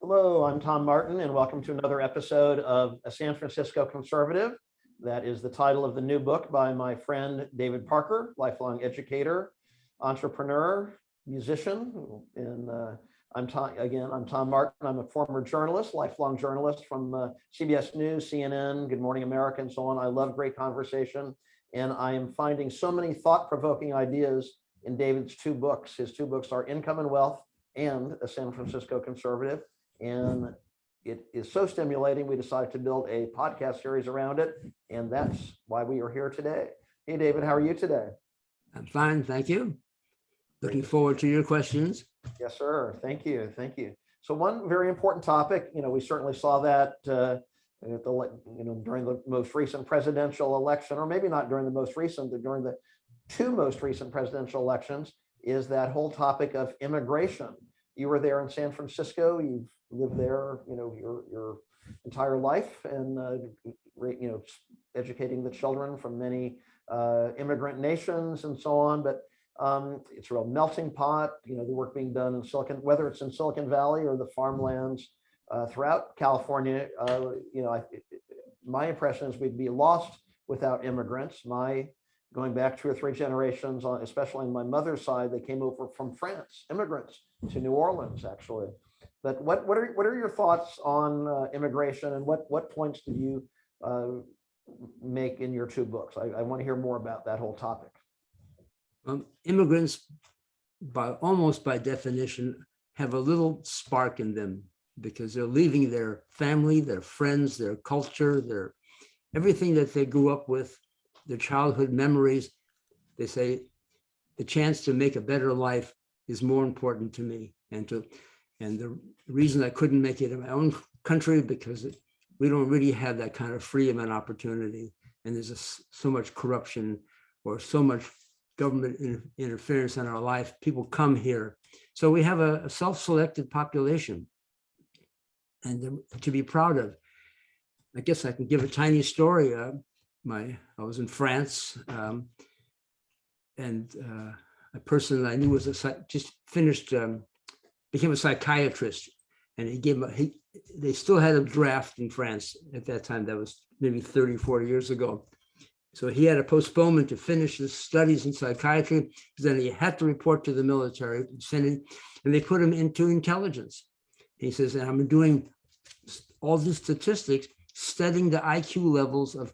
Hello, I'm Tom Martin, and welcome to another episode of A San Francisco Conservative. That is the title of the new book by my friend David Parker, lifelong educator, entrepreneur, musician. And I'm Tom Martin. I'm a former journalist, lifelong journalist from CBS News, CNN, Good Morning America, and so on. I love great conversation, and I am finding so many thought-provoking ideas in David's two books. His two books are Income and Wealth and A San Francisco Conservative. And it is so stimulating, we decided to build a podcast series around it. And that's why we are here today. Hey, David, how are you today? I'm fine, thank you. Looking forward to your questions. Yes, sir. Thank you. Thank you. So one very important topic, we certainly saw that during the most recent presidential election, or maybe not during the most recent, but during the two most recent presidential elections, is that whole topic of immigration. You were there in San Francisco. You've lived there, your entire life, and educating the children from many immigrant nations and so on. But it's a real melting pot. The work being done in whether it's in Silicon Valley or the farmlands throughout California. My impression is we'd be lost without immigrants. Going back 2 or 3 generations, especially on my mother's side, they came over from France, immigrants to New Orleans, actually. But what are your thoughts on immigration, and what points do you make in your two books? I want to hear more about that whole topic. Immigrants, almost by definition, have a little spark in them because they're leaving their family, their friends, their culture, their everything that they grew up with. Their childhood memories. They say the chance to make a better life is more important to me, and the reason I couldn't make it in my own country because we don't really have that kind of freedom and opportunity, and there's so much corruption or so much government interference in our life. People come here, so we have a self-selected population, and to be proud of. I guess I can give a tiny story. I was in France, and a person I knew was just finished, became a psychiatrist, and they still had a draft in France at that time. That was maybe 30, 40 years ago. So he had a postponement to finish his studies in psychiatry, because then he had to report to the military, and they put him into intelligence. He says, and I'm doing all these statistics, studying the IQ levels of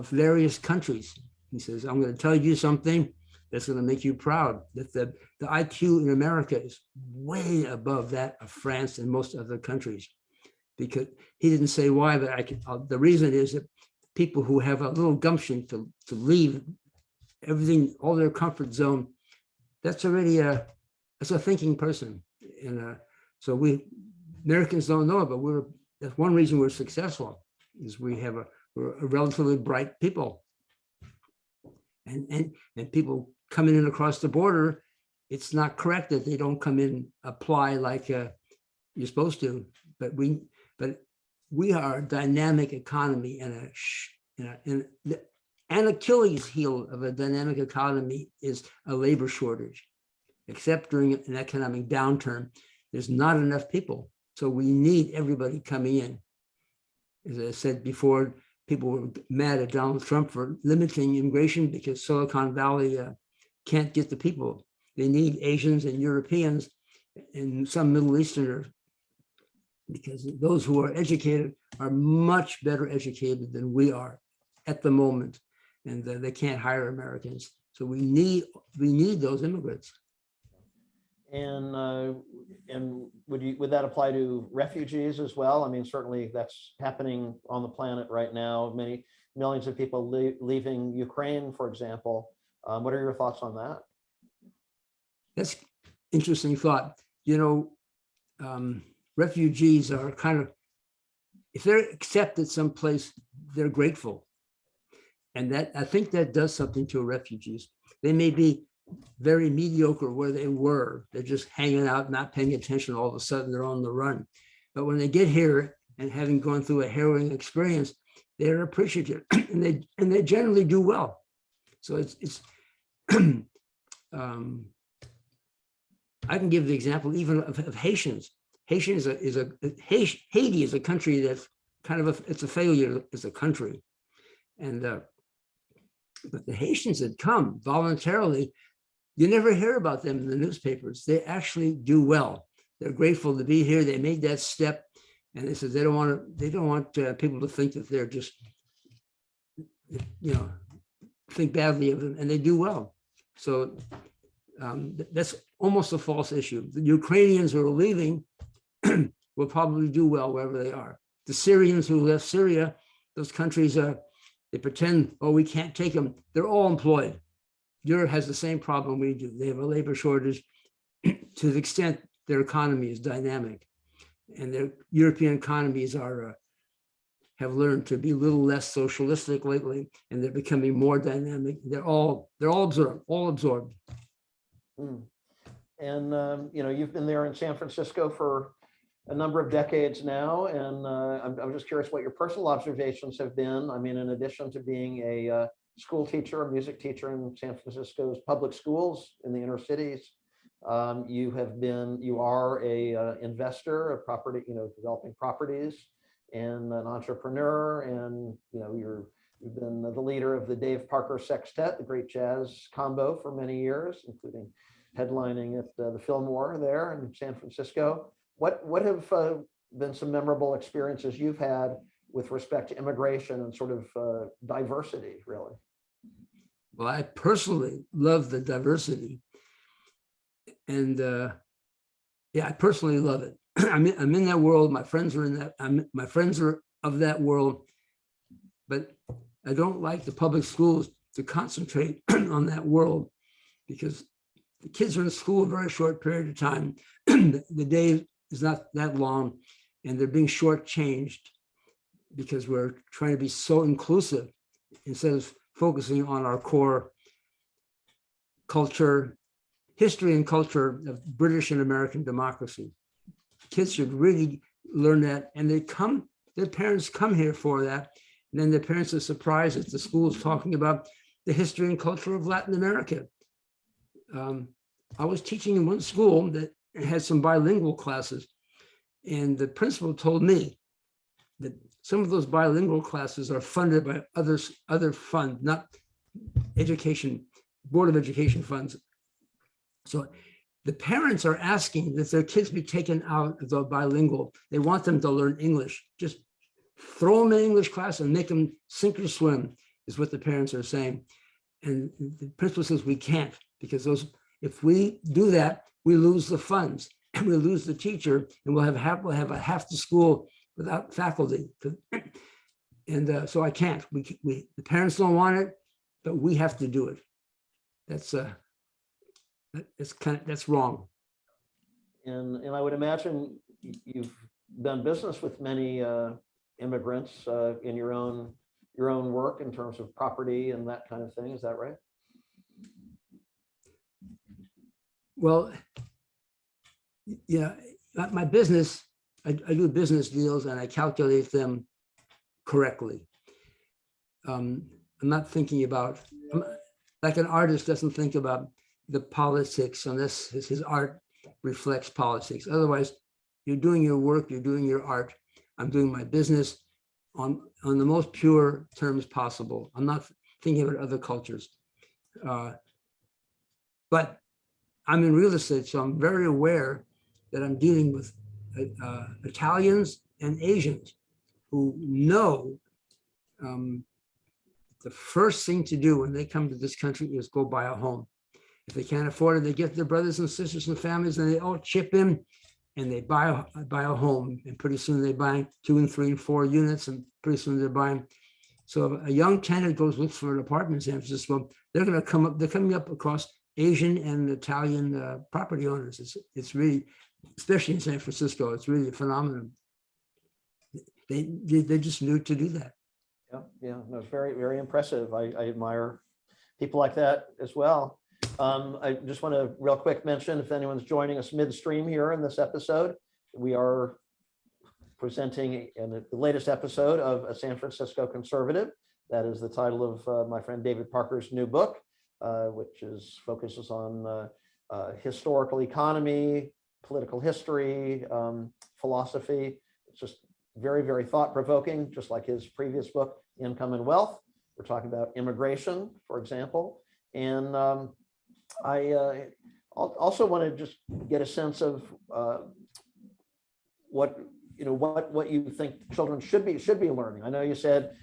various countries. He says, I'm going to tell you something that's going to make you proud, that the IQ in America is way above that of France and most other countries. Because he didn't say why, but the reason is that people who have a little gumption to leave everything, all their comfort zone, that's already that's a thinking person. And so Americans don't know it, but that's one reason we're successful, is we're a relatively bright people, and people coming in across the border, it's not correct that they don't come in, apply like you're supposed to, but we are a dynamic economy, and an Achilles heel of a dynamic economy is a labor shortage. Except during an economic downturn, there's not enough people, so we need everybody coming in. As I said before, people were mad at Donald Trump for limiting immigration because Silicon Valley can't get the people. They need Asians and Europeans and some Middle Easterners, because those who are educated are much better educated than we are at the moment, and they can't hire Americans. So we need those immigrants. And would that apply to refugees as well? I mean, certainly that's happening on the planet right now. Many millions of people leaving Ukraine, for example. What are your thoughts on that? That's interesting thought. Refugees are kind of, if they're accepted someplace, they're grateful, and I think that does something to refugees. They may be very mediocre where they were. They're just hanging out, not paying attention. All of a sudden, they're on the run. But when they get here and having gone through a harrowing experience, they're appreciative, and they generally do well. So it's I can give the example even of Haitians. Haiti is a country that's kind of it's a failure as a country. And but the Haitians that come voluntarily, you never hear about them in the newspapers. They actually do well. They're grateful to be here. They made that step, and they said they don't want people to think that they're just, think badly of them, and they do well. So that's almost a false issue. The Ukrainians who are leaving will probably do well wherever they are. The Syrians who left Syria, those countries they pretend, oh, we can't take them. They're all employed. Europe has the same problem we do. They have a labor shortage to the extent their economy is dynamic, and their European economies have learned to be a little less socialistic lately, and they're becoming more dynamic. They're all absorbed. Mm. And you've been there in San Francisco for a number of decades now, and I'm just curious what your personal observations have been. I mean, in addition to being a school teacher, a music teacher in San Francisco's public schools in the inner cities, you are a investor of property, developing properties, and an entrepreneur, and you've been the leader of the Dave Parker Sextet, the great jazz combo, for many years, including headlining at the Fillmore there in San Francisco. What have been some memorable experiences you've had with respect to immigration and sort of diversity, really? Well, I personally love the diversity, and I personally love it. I'm in that world. My friends are in that. My friends are of that world, but I don't like the public schools to concentrate on that world, because the kids are in school a very short period of time. The day is not that long, and they're being shortchanged because we're trying to be so inclusive instead of focusing on our core culture, history and culture of British and American democracy. Kids should really learn that, and their parents come here for that, and then their parents are surprised that the school is talking about the history and culture of Latin America. I was teaching in one school that had some bilingual classes, and the principal told me that some of those bilingual classes are funded by other funds, not Board of Education funds. So the parents are asking that their kids be taken out of the bilingual. They want them to learn English. Just throw them in English class and make them sink or swim, is what the parents are saying. And the principal says we can't, because if we do that, we lose the funds, and we lose the teacher, and we'll have half the school without faculty. And so I can't. The parents don't want it, but we have to do it. That's wrong. And I would imagine you've done business with many immigrants in your own work in terms of property and that kind of thing. Is that right? Well, yeah, my business, I do business deals and I calculate them correctly. I'm not thinking about, like an artist doesn't think about the politics unless his art reflects politics. Otherwise, you're doing your work, you're doing your art. I'm doing my business on the most pure terms possible. I'm not thinking about other cultures. But I'm in real estate, so I'm very aware that I'm dealing with Italians and Asians who know the first thing to do when they come to this country is go buy a home. If they can't afford it, they get their brothers and sisters and families, and they all chip in, and they buy a home. And pretty soon they're buying 2 and 3 and 4 units, and pretty soon they're buying. So if a young tenant goes look for an apartment in San Francisco, they're going to come up. They're coming up across Asian and Italian property owners. It's really, especially in San Francisco, it's really a phenomenon. They just knew to do that. Yeah, no, it's very, very impressive. I admire people like that as well. I just want to real quick mention, if anyone's joining us midstream here in this episode, we are presenting the latest episode of A San Francisco Conservative. That is the title of my friend David Parker's new book, which focuses on historical economy, political history, philosophy. It's just very, very thought-provoking, just like his previous book, Income and Wealth. We're talking about immigration, for example. And I also want to just get a sense of what you think children should be learning. I know you said,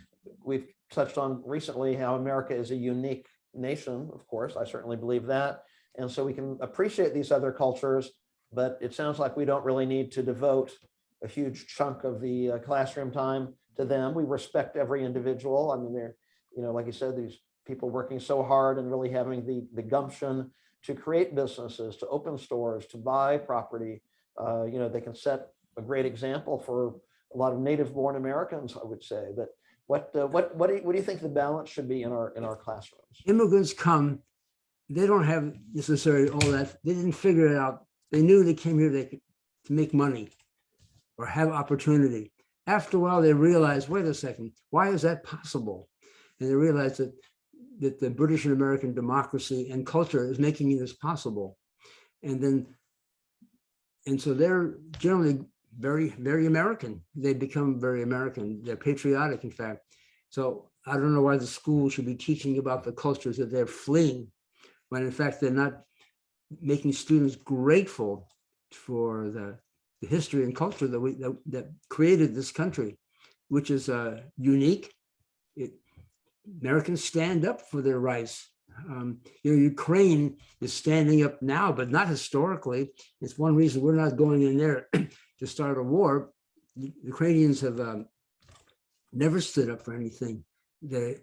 we've touched on recently how America is a unique nation. Of course, I certainly believe that. And so we can appreciate these other cultures, but it sounds like we don't really need to devote a huge chunk of the classroom time to them. We respect every individual. I mean, they're, like you said, these people working so hard and really having the gumption to create businesses, to open stores, to buy property. They can set a great example for a lot of native-born Americans, I would say. But what do you think the balance should be in our classrooms? Immigrants come, they don't have necessarily all that. They didn't figure it out. They knew they came here to make money or have opportunity. After a while, they realized, wait a second, why is that possible? And they realized that the British and American democracy and culture is making this possible. And so they're generally very, very American. They become very American. They're patriotic, in fact. So I don't know why the school should be teaching about the cultures that they're fleeing, when in fact they're not making students grateful for the history and culture that created this country, which is unique. Americans stand up for their rights. Ukraine is standing up now, but not historically. It's one reason we're not going in there to start a war. The Ukrainians have never stood up for anything. They're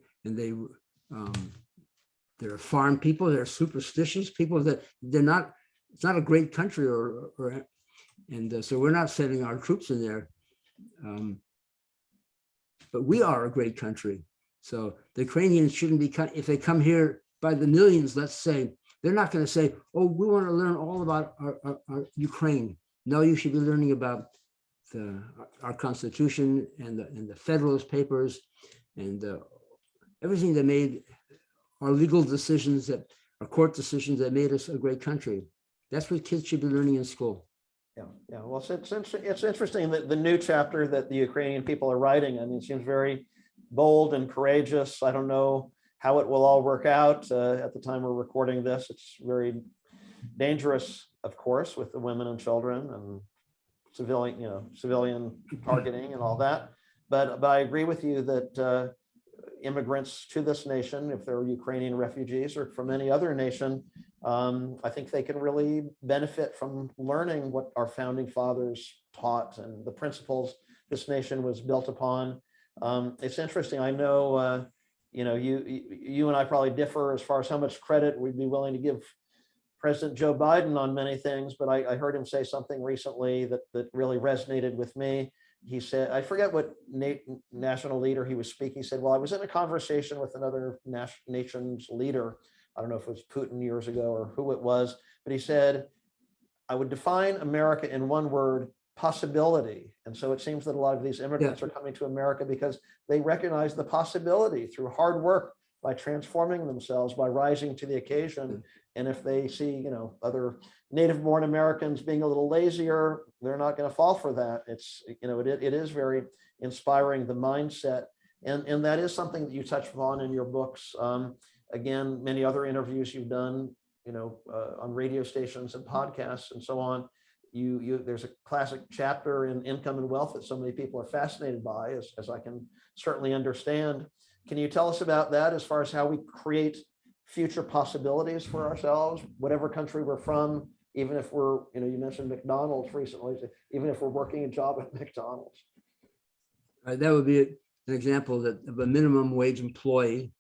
farm people. They're superstitious people. That they're not. It's not a great country, so we're not sending our troops in there. But we are a great country. So the Ukrainians shouldn't be, if they come here by the millions, let's say, they're not going to say, oh, we want to learn all about our Ukraine. No, you should be learning about our Constitution and the Federalist Papers and everything that made our legal decisions, our court decisions that made us a great country. That's what kids should be learning in school. Yeah. Well, it's interesting that the new chapter that the Ukrainian people are writing, I mean, it seems very bold and courageous. I don't know how it will all work out. At the time we're recording this, it's very dangerous, of course, with the women and children and civilian targeting and all that. But I agree with you that immigrants to this nation, if they're Ukrainian refugees or from any other nation, I think they can really benefit from learning what our founding fathers taught and the principles this nation was built upon. It's interesting. I know, you and I probably differ as far as how much credit we'd be willing to give President Joe Biden on many things, but I heard him say something recently that really resonated with me. He said, I forget what national leader he was speaking. He said, well, I was in a conversation with another nation's leader. I don't know if it was Putin years ago or who it was, but he said, I would define America in one word: possibility. And so it seems that a lot of these immigrants are coming to America because they recognize the possibility through hard work, by transforming themselves, by rising to the occasion. And if they see, other native-born Americans being a little lazier, they're not going to fall for that. It's, it is very inspiring, the mindset. And that is something that you touch upon in your books. Again, many other interviews you've done, on radio stations and podcasts and so on. There's a classic chapter in Income and Wealth that so many people are fascinated by, as I can certainly understand. Can you tell us about that as far as how we create future possibilities for ourselves, whatever country we're from, even if we're, you mentioned McDonald's recently, even if we're working a job at McDonald's? That would be an example of a minimum wage employee.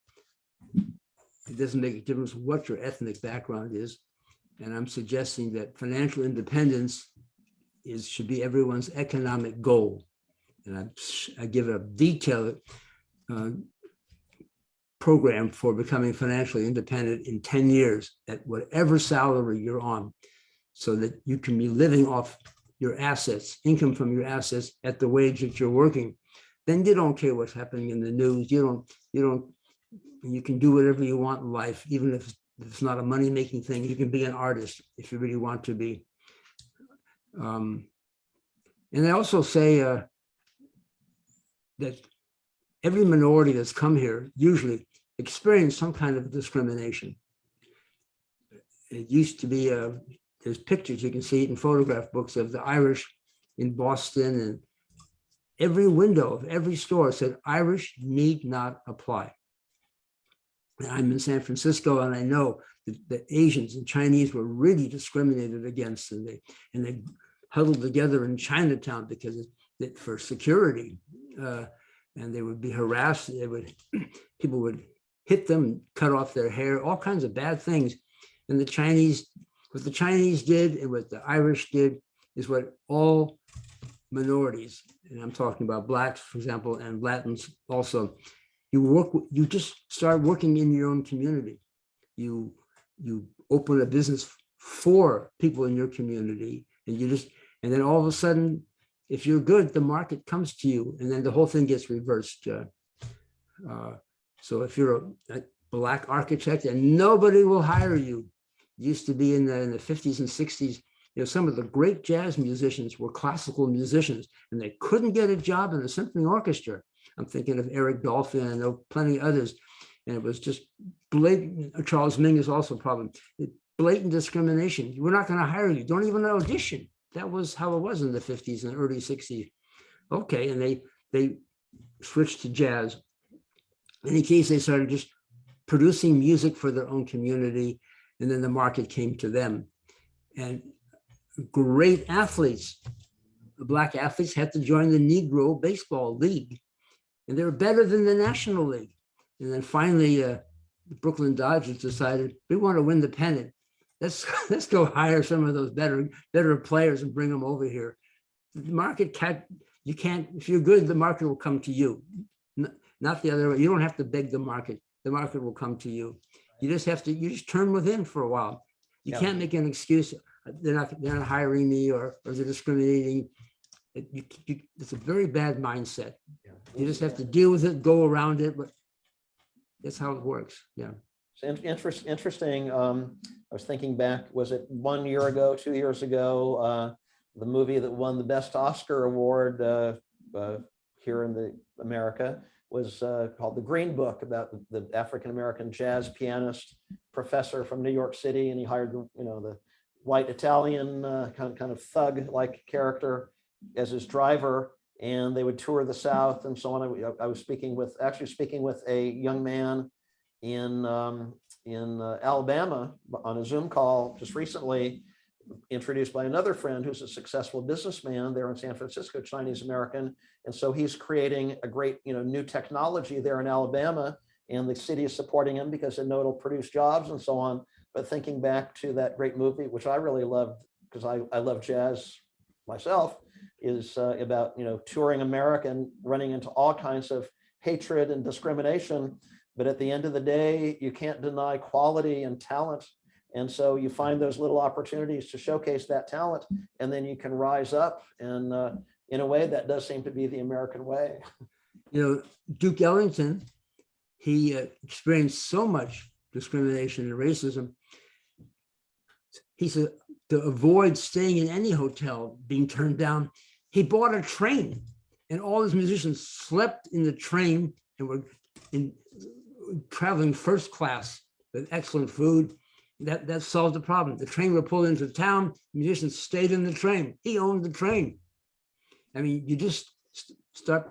It doesn't make a difference what your ethnic background is. And I'm suggesting that financial independence should be everyone's economic goal. And I give a detailed program for becoming financially independent in 10 years at whatever salary you're on, so that you can be living off your assets, income from your assets at the wage that you're working. Then you don't care what's happening in the news. You can do whatever you want in life, even if it's not a money-making thing. You can be an artist if you really want to be. And And they also say that every minority that's come here usually experienced some kind of discrimination. It used to be, there's pictures, you can see it in photograph books of the Irish in Boston, and every window of every store said, Irish need not apply. And I'm in San Francisco, and I know that the Asians and Chinese were really discriminated against, and they huddled together in Chinatown because for security, and they would be harassed. People would hit them, cut off their hair, all kinds of bad things. And what the Chinese did and what the Irish did is what all minorities, and I'm talking about Blacks, for example, and Latins also, you just start working in your own community. You open a business for people in your community, and then all of a sudden, if you're good, the market comes to you, and then the whole thing gets reversed. So if you're a Black architect, and nobody will hire you. It used to be in the 50s and 60s, some of the great jazz musicians were classical musicians, and they couldn't get a job in a symphony orchestra. I'm thinking of Eric Dolphin, I know plenty others, and it was just blatant. Charles Mingus also a problem. Blatant discrimination. We're not going to hire you. Don't even audition. That was how it was in the 50s and early 60s. Okay, and they switched to jazz. In any case, they started just producing music for their own community, and then the market came to them. And great athletes, the Black athletes, had to join the Negro Baseball League, and they were better than the National League. And then finally, the Brooklyn Dodgers decided, we want to win the pennant. Let's go hire some of those better players and bring them over here. The market you can't, if you're good, the market will come to you, not the other way. You don't have to beg the market will come to you. You just turn within for a while. You can't make an excuse. They're not hiring me, or they're discriminating. It's a very bad mindset. Yeah. You just have to deal with it, go around it, but that's how it works. Yeah. It's interesting. I was thinking back, was it 1 year ago, 2 years ago, the movie that won the Best Oscar Award here in America was called The Green Book, about the African-American jazz pianist professor from New York City, and he hired the white Italian kind of thug-like character as his driver, and they would tour the South and so on. I was speaking with a young man in Alabama on a Zoom call just recently, introduced by another friend who's a successful businessman there in San Francisco, Chinese American. And so he's creating a great, new technology there in Alabama, and the city is supporting him because they know it'll produce jobs and so on. But thinking back to that great movie, which I really loved because I love jazz myself, is about, touring America and running into all kinds of hatred and discrimination. But at the end of the day, you can't deny quality and talent. And so you find those little opportunities to showcase that talent, and then you can rise up. And in a way, that does seem to be the American way. Duke Ellington, he experienced so much discrimination and racism. He said to avoid staying in any hotel, being turned down, he bought a train, and all his musicians slept in the train and were traveling first class with excellent food. That solved the problem. The train would pull into town, musicians stayed in the train. He owned the train. I mean, you just start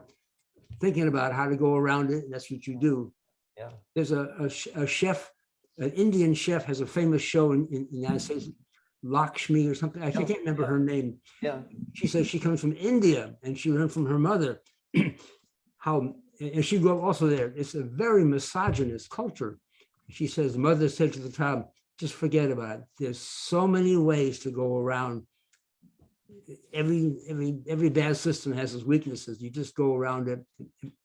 thinking about how to go around it, and that's what you do. Yeah. There's a chef, an Indian chef, has a famous show in the United States, Lakshmi or something. I can't remember her name. Yeah. She says she comes from India, and she learned from her mother and she grew up also there. It's a very misogynist culture. She says the mother said to the child, just forget about it. There's so many ways to go around. Every bad system has its weaknesses. You just go around it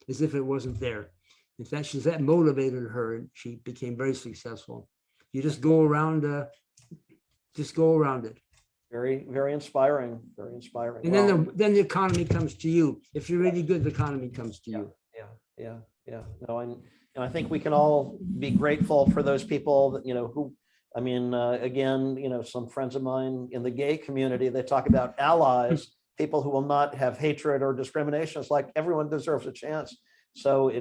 as if it wasn't there. In fact, that motivated her, and she became very successful. You just go around it. Very, very inspiring. Very inspiring. And then the economy comes to you. If you're really good, the economy comes to you. Yeah. No, and I think we can all be grateful for those people that, who, again, some friends of mine in the gay community, they talk about allies people who will not have hatred or discrimination. It's like everyone deserves a chance. So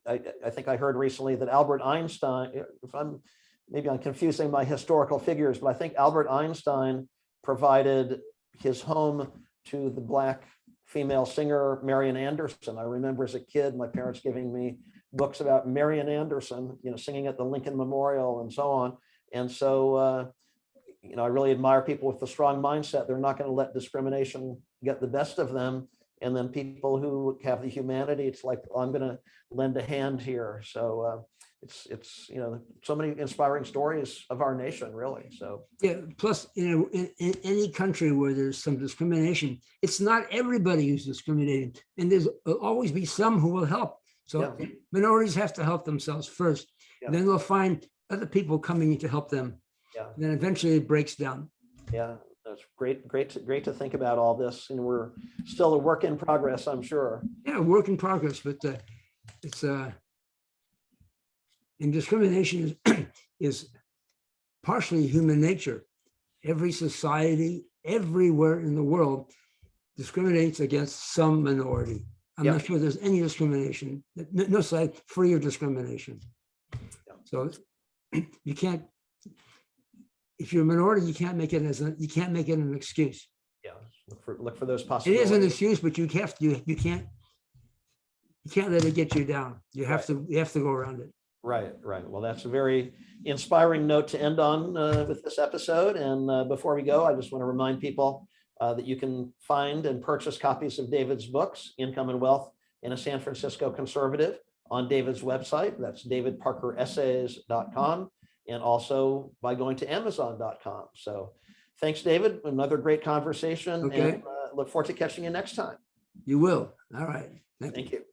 I think I heard recently that Albert Einstein, if maybe I'm confusing my historical figures, but I think Albert Einstein provided his home to the Black female singer Marian Anderson. I remember as a kid, my parents giving me books about Marian Anderson, singing at the Lincoln Memorial and so on. And so, I really admire people with a strong mindset. They're not going to let discrimination get the best of them. And then people who have the humanity, it's like, oh, I'm going to lend a hand here. So it's so many inspiring stories of our nation, really. So yeah. Plus, in any country where there's some discrimination, it's not everybody who's discriminating, and there's always be some who will help. So minorities have to help themselves first. And then they'll find other people coming in to help them. And then eventually it breaks down. Yeah, that's great to think about all this, and we're still a work in progress, I'm sure. Yeah, work in progress, but it's and discrimination is partially human nature. Every society, everywhere in the world, discriminates against some minority. I'm not sure there's any discrimination, no side free of discrimination. So you can't, if you're a minority, you can't make it an excuse. Yeah, look for those possibilities. It is an excuse, but you can't let it get you down. You have to go around it. Right. Well, that's a very inspiring note to end on with this episode. And before we go, I just want to remind people that you can find and purchase copies of David's books, Income and Wealth in a San Francisco Conservative, on David's website. That's davidparkeressays.com, and also by going to amazon.com. So thanks, David. Another great conversation. Okay. And look forward to catching you next time. You will. All right. Thank you.